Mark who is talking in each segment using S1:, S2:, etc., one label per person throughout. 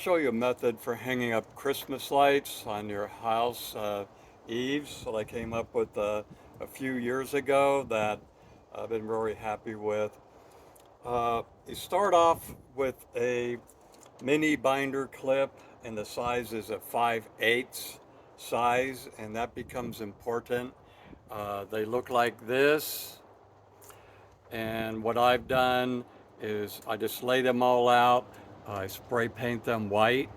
S1: Show you a method for hanging up Christmas lights on your house eaves that I came up with a few years ago that I've been very happy with. You start off with a mini binder clip, and the size is a 5/8 size, and that becomes important. They look like this, and what I've done is I just lay them all out. I spray paint them white.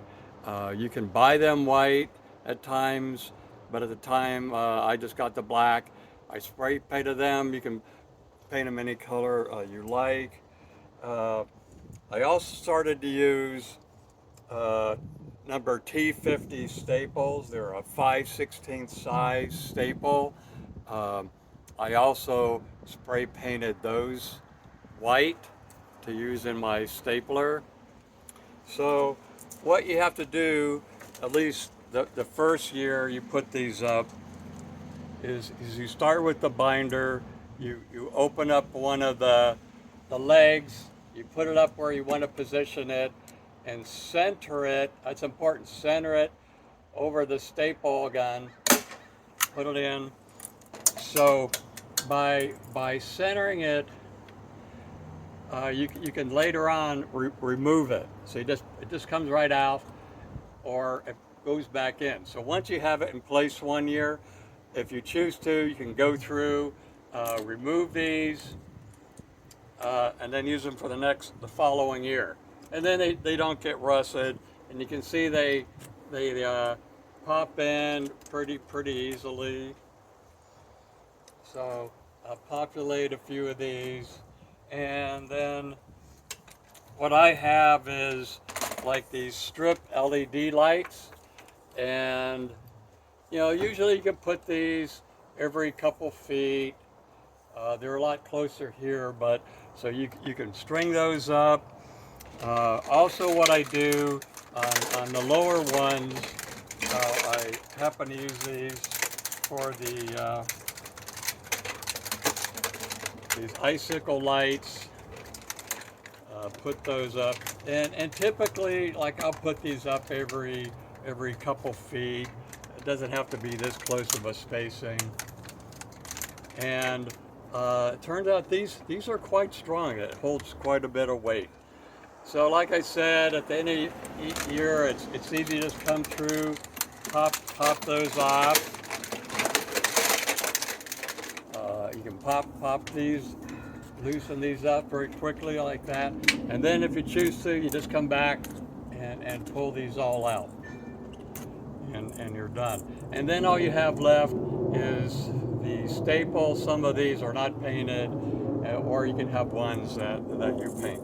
S1: You can buy them white at times, but at the time I just got the black. I spray painted them. You can paint them any color you like. Uh, I also started to use uh, number T50 Staples. They're a 5/16 size staple. Um, I also spray painted those white to use in my stapler. So what you have to do, at least the first year you put these up, is you start with the binder, you open up one of the legs, you put it up where you want to position it, and center it, that's important, center it over the staple gun, put it in. So by centering it, you can later on remove it. So it just comes right out, or it goes back in. So once you have it in place one year, if you choose to, you can go through, remove these, and then use them for the following year. And then they don't get rusted, and you can see they pop in pretty easily. So I'll populate a few of these, and then what I have is like these strip LED lights, and usually you can put these every couple feet. They're a lot closer here, but so you can string those up. Also, what I do on the lower ones, I happen to use these for these icicle lights. Put those up, and typically, like, I'll put these up every couple feet. It doesn't have to be this close of a spacing. And it turns out these are quite strong. It holds quite a bit of weight. So like I said, at the end of each year, it's easy to just come through, pop those off. You can pop these, loosen these up very quickly like that. And then if you choose to, you just come back and pull these all out. And you're done. And then all you have left is the staple. Some of these are not painted, or you can have ones that you paint.